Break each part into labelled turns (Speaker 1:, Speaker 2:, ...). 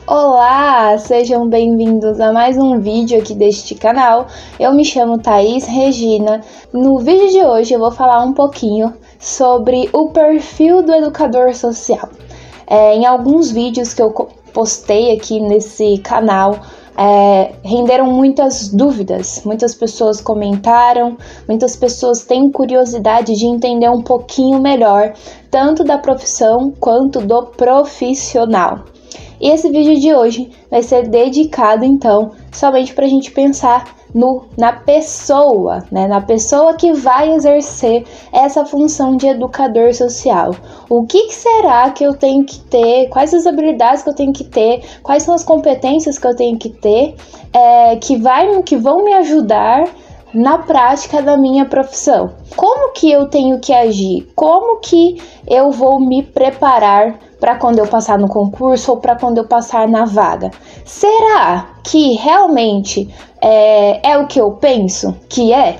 Speaker 1: Olá, sejam bem-vindos a mais um vídeo aqui deste canal. Eu me chamo Thaís Regina. No vídeo de hoje eu vou falar um pouquinho sobre o perfil do educador social. Em alguns vídeos que eu postei aqui nesse canal, renderam muitas dúvidas, muitas pessoas comentaram, muitas pessoas têm curiosidade de entender um pouquinho melhor, tanto da profissão quanto do profissional. E esse vídeo de hoje vai ser dedicado, então, somente para a gente pensar na pessoa, né? Na pessoa que vai exercer essa função de educador social. O que será que eu tenho que ter? Quais as habilidades que eu tenho que ter? Quais são as competências que eu tenho que ter que vão me ajudar na prática da minha profissão? Como que eu tenho que agir? Como que eu vou me preparar para quando eu passar no concurso ou para quando eu passar na vaga? Será que realmente é o que eu penso que é?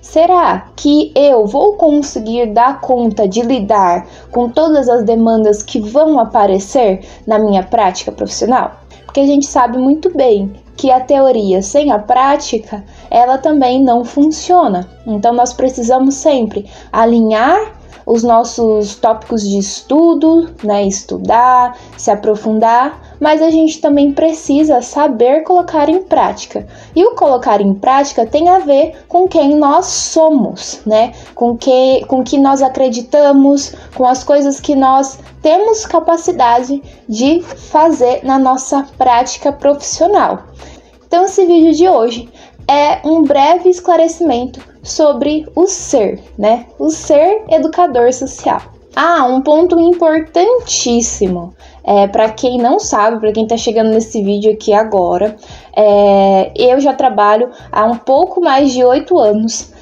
Speaker 1: Será que eu vou conseguir dar conta de lidar com todas as demandas que vão aparecer na minha prática profissional? Porque a gente sabe muito bem que a teoria sem a prática, ela também não funciona. Então nós precisamos sempre alinhar os nossos tópicos de estudo, né, estudar, se aprofundar, mas a gente também precisa saber colocar em prática. E o colocar em prática tem a ver com quem nós somos, né? Com que nós acreditamos, com as coisas que nós temos capacidade de fazer na nossa prática profissional. Então esse vídeo de hoje é um breve esclarecimento sobre o ser, né? O ser educador social. Um ponto importantíssimo, para quem não sabe, para quem está chegando nesse vídeo aqui agora, eu já trabalho há um pouco mais de 8 anos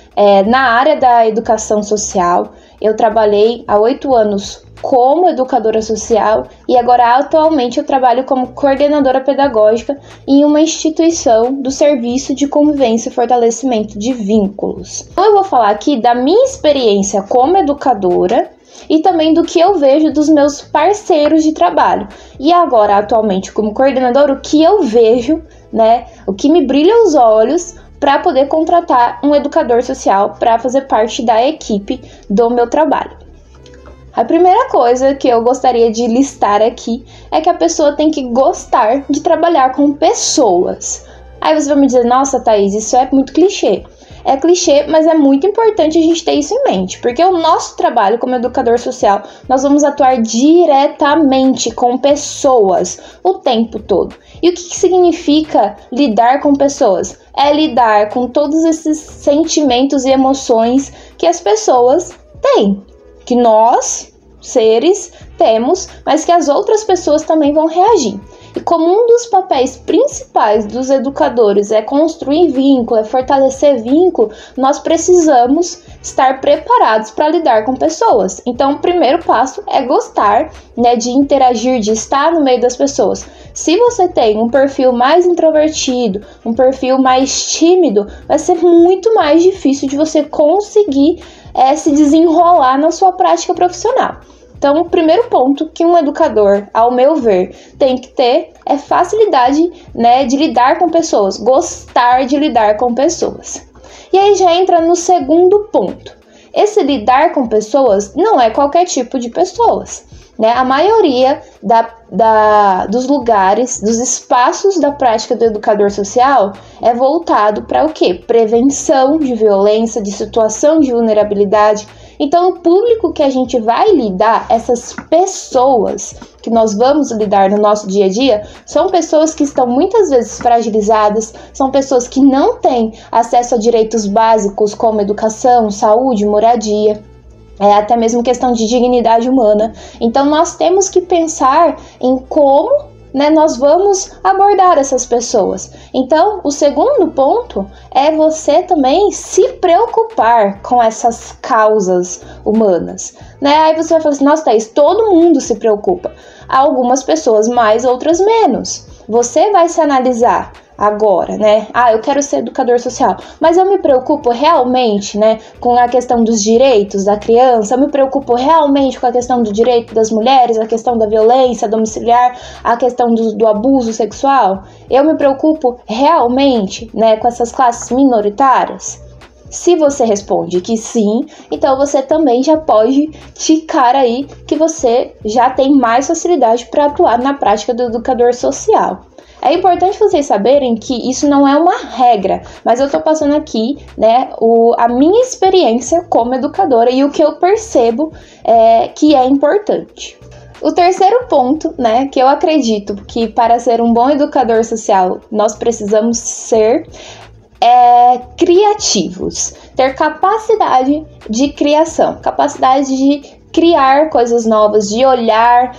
Speaker 1: na área da educação social. Eu trabalhei há 8 anos como educadora social e agora atualmente eu trabalho como coordenadora pedagógica em uma instituição do Serviço de Convivência e Fortalecimento de Vínculos. Então eu vou falar aqui da minha experiência como educadora e também do que eu vejo dos meus parceiros de trabalho. E agora, atualmente, como coordenadora, o que eu vejo, né, o que me brilha os olhos para poder contratar um educador social para fazer parte da equipe do meu trabalho. A primeira coisa que eu gostaria de listar aqui é que a pessoa tem que gostar de trabalhar com pessoas. Aí você vai me dizer, nossa, Thaís, isso é muito clichê. É clichê, mas é muito importante a gente ter isso em mente, porque o nosso trabalho como educador social, nós vamos atuar diretamente com pessoas o tempo todo. E o que significa lidar com pessoas? É lidar com todos esses sentimentos e emoções que as pessoas têm, que nós, seres, temos, mas que as outras pessoas também vão reagir. E como um dos papéis principais dos educadores é construir vínculo, é fortalecer vínculo, nós precisamos estar preparados para lidar com pessoas. Então, o primeiro passo é gostar, né, de interagir, de estar no meio das pessoas. Se você tem um perfil mais introvertido, um perfil mais tímido, vai ser muito mais difícil de você conseguir se desenrolar na sua prática profissional. Então, o primeiro ponto que um educador, ao meu ver, tem que ter é facilidade, né, de lidar com pessoas, gostar de lidar com pessoas. E aí já entra no segundo ponto. Esse lidar com pessoas não é qualquer tipo de pessoas, né? A maioria dos lugares, dos espaços da prática do educador social é voltado para o quê? Prevenção de violência, de situação de vulnerabilidade. Então, o público que a gente vai lidar, essas pessoas que nós vamos lidar no nosso dia a dia, são pessoas que estão muitas vezes fragilizadas, são pessoas que não têm acesso a direitos básicos como educação, saúde, moradia. Até mesmo questão de dignidade humana. Então nós temos que pensar em como, né, nós vamos abordar essas pessoas. Então o segundo ponto é você também se preocupar com essas causas humanas, né? Aí você vai falar assim, nossa, Thaís, todo mundo se preocupa. Algumas pessoas mais, outras menos. Você vai se analisar. agora, né? Eu quero ser educador social, mas eu me preocupo realmente, né, com a questão dos direitos da criança, eu me preocupo realmente com a questão do direito das mulheres, a questão da violência domiciliar, a questão do abuso sexual, eu me preocupo realmente, né, com essas classes minoritárias? Se você responde que sim, então você também já pode ticar aí que você já tem mais facilidade para atuar na prática do educador social. É importante vocês saberem que isso não é uma regra, mas eu tô passando aqui, né, a minha experiência como educadora e o que eu percebo que é importante. O terceiro ponto, né, que eu acredito que para ser um bom educador social nós precisamos ser criativos, ter capacidade de criação, capacidade de criar coisas novas, de olhar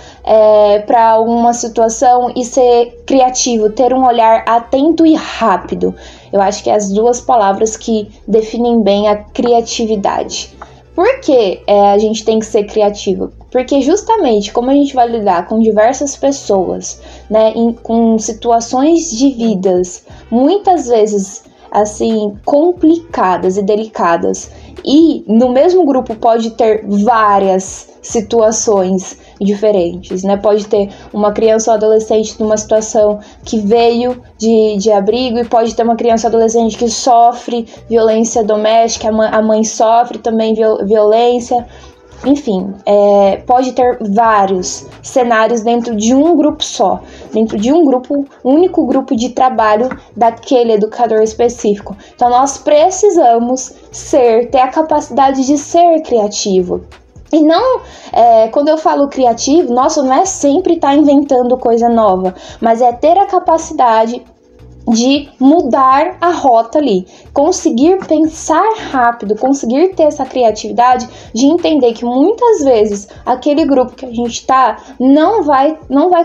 Speaker 1: para alguma situação e ser criativo, ter um olhar atento e rápido. Eu acho que é as duas palavras que definem bem a criatividade. Por que a gente tem que ser criativo? Porque justamente como a gente vai lidar com diversas pessoas, né, com situações de vidas, muitas vezes assim, complicadas e delicadas. E no mesmo grupo pode ter várias situações diferentes, né? Pode ter uma criança ou adolescente numa situação que veio de abrigo e pode ter uma criança ou adolescente que sofre violência doméstica, a mãe sofre também violência. Enfim, pode ter vários cenários dentro de um grupo só, dentro de um único grupo de trabalho daquele educador específico. Então, nós precisamos ter a capacidade de ser criativo. E não, quando eu falo criativo, nossa, não é sempre estar inventando coisa nova, mas é ter a capacidade de mudar a rota ali, conseguir pensar rápido, conseguir ter essa criatividade de entender que muitas vezes aquele grupo que a gente tá não vai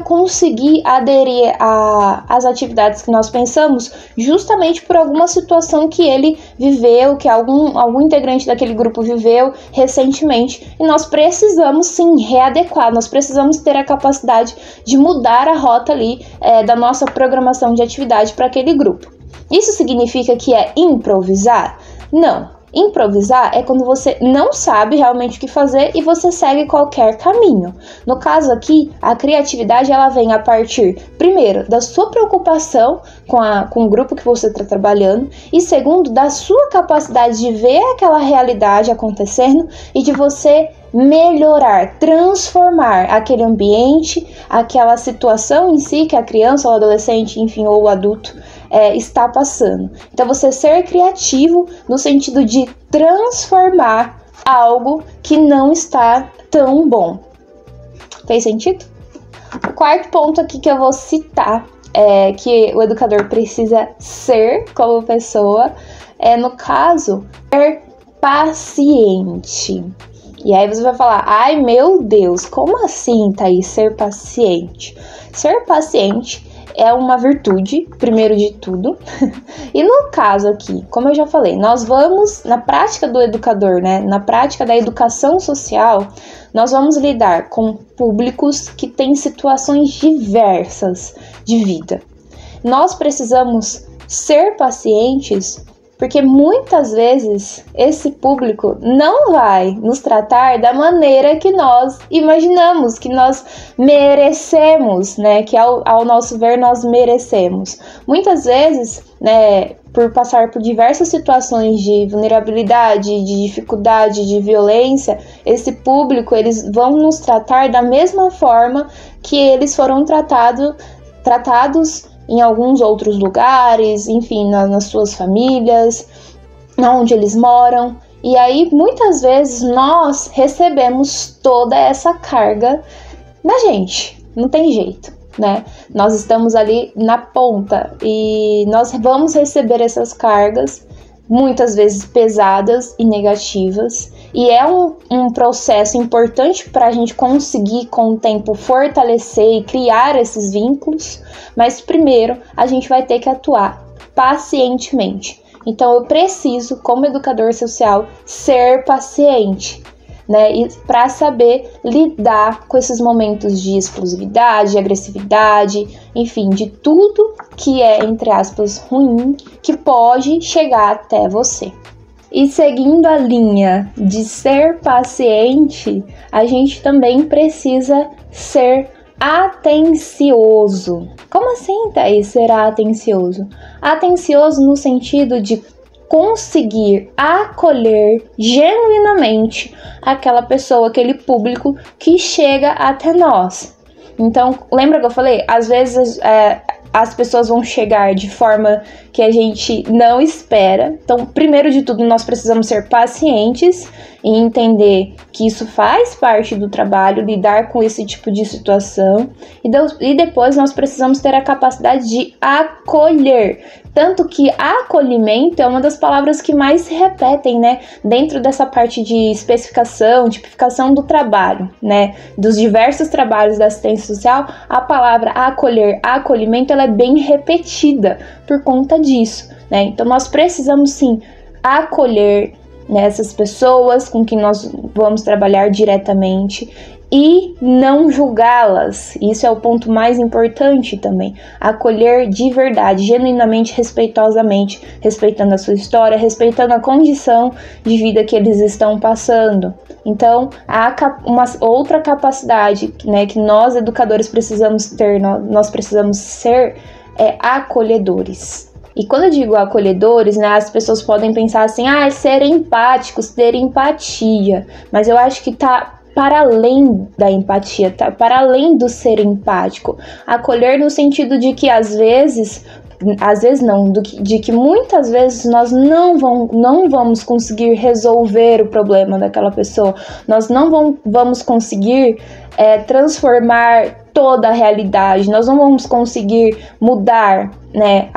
Speaker 1: conseguir aderir às atividades que nós pensamos, justamente por alguma situação que ele viveu, que algum integrante daquele grupo viveu recentemente, e nós precisamos sim readequar, nós precisamos ter a capacidade de mudar a rota ali da nossa programação de atividade para aquele grupo. Isso significa que é improvisar? Não. Improvisar é quando você não sabe realmente o que fazer e você segue qualquer caminho. No caso aqui, a criatividade ela vem a partir, primeiro, da sua preocupação com o grupo que você está trabalhando e segundo, da sua capacidade de ver aquela realidade acontecendo e de você melhorar, transformar aquele ambiente, aquela situação em si que a criança ou o adolescente, enfim, ou o adulto está passando. Então você ser criativo no sentido de transformar algo que não está tão bom. Fez sentido? O quarto ponto aqui que eu vou citar que o educador precisa ser como pessoa no caso, ser paciente. E aí você vai falar, ai meu Deus, como assim, Thaís, ser paciente? Ser paciente é uma virtude, primeiro de tudo. E no caso aqui, como eu já falei, nós vamos, na prática do educador, né, na prática da educação social, nós vamos lidar com públicos que têm situações diversas de vida. Nós precisamos ser pacientes porque muitas vezes esse público não vai nos tratar da maneira que nós imaginamos, que nós merecemos, né? Que ao nosso ver nós merecemos. Muitas vezes, né, por passar por diversas situações de vulnerabilidade, de dificuldade, de violência, esse público, eles vão nos tratar da mesma forma que eles foram tratados em alguns outros lugares, enfim, nas suas famílias, onde eles moram. E aí, muitas vezes, nós recebemos toda essa carga da gente. Não tem jeito, né? Nós estamos ali na ponta e nós vamos receber essas cargas, muitas vezes pesadas e negativas. E é um processo importante para a gente conseguir, com o tempo, fortalecer e criar esses vínculos. Mas primeiro, a gente vai ter que atuar pacientemente. Então, eu preciso, como educador social, ser paciente. né? E para saber lidar com esses momentos de explosividade, de agressividade, enfim, de tudo que é, entre aspas, ruim, que pode chegar até você. E seguindo a linha de ser paciente, a gente também precisa ser atencioso. Como assim, Thaís, ser atencioso? Atencioso no sentido de conseguir acolher genuinamente aquela pessoa, aquele público que chega até nós. Então, lembra que eu falei? Às vezes as pessoas vão chegar de forma que a gente não espera. Então, primeiro de tudo, nós precisamos ser pacientes e entender que isso faz parte do trabalho, lidar com esse tipo de situação. E depois nós precisamos ter a capacidade de acolher. Tanto que acolhimento é uma das palavras que mais se repetem, né? Dentro dessa parte de especificação, tipificação do trabalho, né? Dos diversos trabalhos da assistência social, a palavra acolher, acolhimento, ela é bem repetida por conta disso, né? Então nós precisamos sim acolher, né, essas pessoas com quem nós vamos trabalhar diretamente e não julgá-las. Isso é o ponto mais importante também. Acolher de verdade, genuinamente, respeitosamente, respeitando a sua história, respeitando a condição de vida que eles estão passando. Então, há uma outra capacidade, né, que nós educadores precisamos ter, nós precisamos ser acolhedores. E quando eu digo acolhedores, né, as pessoas podem pensar assim, ser empáticos, ter empatia. Mas eu acho que tá para além da empatia, tá para além do ser empático. Acolher no sentido de que às vezes não, de que muitas vezes nós não vamos conseguir resolver o problema daquela pessoa. Nós não vamos conseguir transformar toda a realidade, nós não vamos conseguir mudar, né,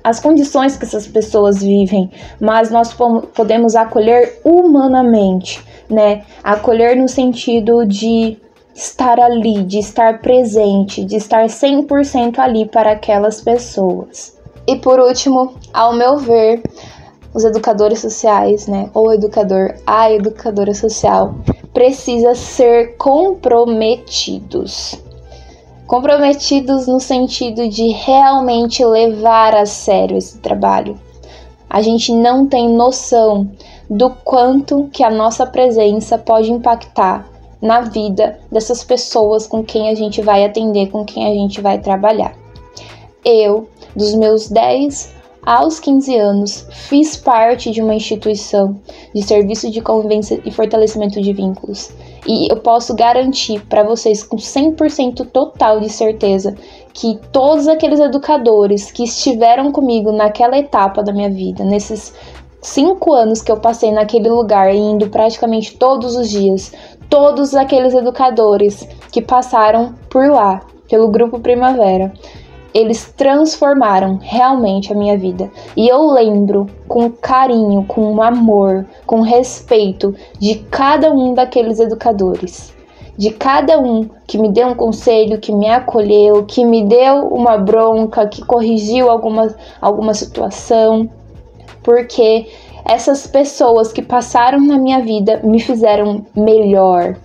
Speaker 1: as condições que essas pessoas vivem, mas nós podemos acolher humanamente, né, acolher no sentido de estar ali, de estar presente, de estar 100% ali para aquelas pessoas. E por último, ao meu ver, os educadores sociais, né, ou a educadora social, precisa ser comprometidos. Comprometidos no sentido de realmente levar a sério esse trabalho. A gente não tem noção do quanto que a nossa presença pode impactar na vida dessas pessoas com quem a gente vai atender, com quem a gente vai trabalhar. Eu, dos meus 10 aos 15 anos, fiz parte de uma instituição de serviço de convivência e fortalecimento de vínculos. E eu posso garantir para vocês com 100% total de certeza que todos aqueles educadores que estiveram comigo naquela etapa da minha vida, nesses 5 anos que eu passei naquele lugar, indo praticamente todos os dias, todos aqueles educadores que passaram por lá, pelo Grupo Primavera, eles transformaram realmente a minha vida. E eu lembro com carinho, com amor, com respeito de cada um daqueles educadores. De cada um que me deu um conselho, que me acolheu, que me deu uma bronca, que corrigiu alguma situação. Porque essas pessoas que passaram na minha vida me fizeram melhor.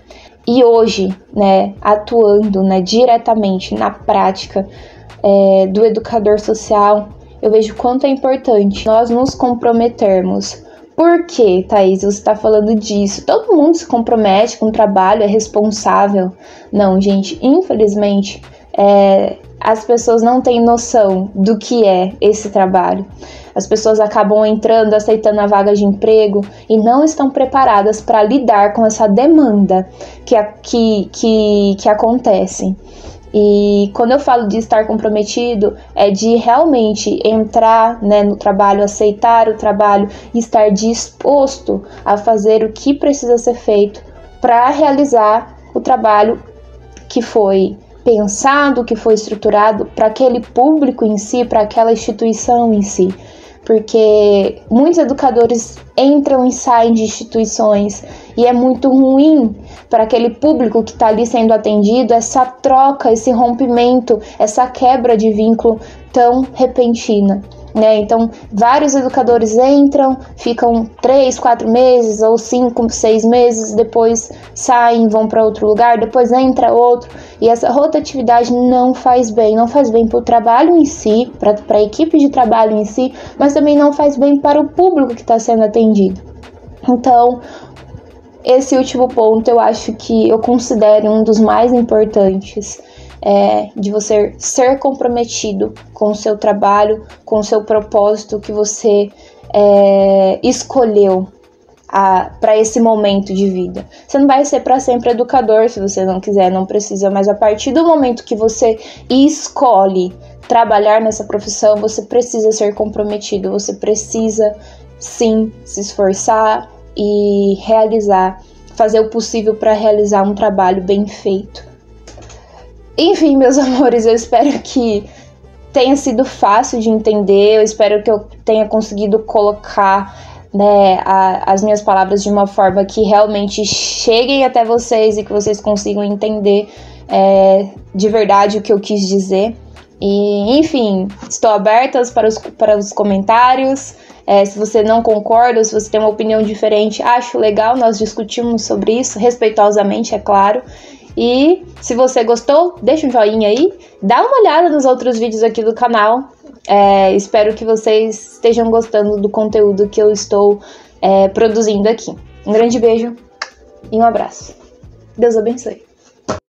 Speaker 1: E hoje, né, atuando, né, diretamente na prática do educador social, eu vejo quanto é importante nós nos comprometermos. Por que, Thaís, você está falando disso? Todo mundo se compromete com o trabalho, é responsável. Não, gente, infelizmente, as pessoas não têm noção do que é esse trabalho. As pessoas acabam entrando, aceitando a vaga de emprego e não estão preparadas para lidar com essa demanda que acontece. E quando eu falo de estar comprometido, é de realmente entrar, né, no trabalho, aceitar o trabalho e estar disposto a fazer o que precisa ser feito para realizar o trabalho que foi pensado, que foi estruturado para aquele público em si, para aquela instituição em si. Porque muitos educadores entram e saem de instituições e é muito ruim para aquele público que está ali sendo atendido essa troca, esse rompimento, essa quebra de vínculo tão repentina. né? Então, vários educadores entram, ficam 3, 4 meses ou 5, 6 meses, depois saem, vão para outro lugar, depois entra outro, e essa rotatividade não faz bem para o trabalho em si, para a equipe de trabalho em si, mas também não faz bem para o público que está sendo atendido. Então, esse último ponto eu acho que eu considero um dos mais importantes, de você ser comprometido com o seu trabalho, com o seu propósito que você escolheu para esse momento de vida. Você não vai ser para sempre educador se você não quiser, não precisa, mas a partir do momento que você escolhe trabalhar nessa profissão, você precisa ser comprometido, você precisa sim se esforçar e fazer o possível para realizar um trabalho bem feito. Enfim, meus amores, eu espero que tenha sido fácil de entender, eu espero que eu tenha conseguido colocar, né, as minhas palavras de uma forma que realmente cheguem até vocês e que vocês consigam entender de verdade o que eu quis dizer. E, enfim, estou aberta para os comentários. Se você não concorda, se você tem uma opinião diferente, acho legal, nós discutimos sobre isso, respeitosamente, é claro. E se você gostou, deixa um joinha aí, dá uma olhada nos outros vídeos aqui do canal. Espero que vocês estejam gostando do conteúdo que eu estou produzindo aqui. Um grande beijo e um abraço. Deus abençoe.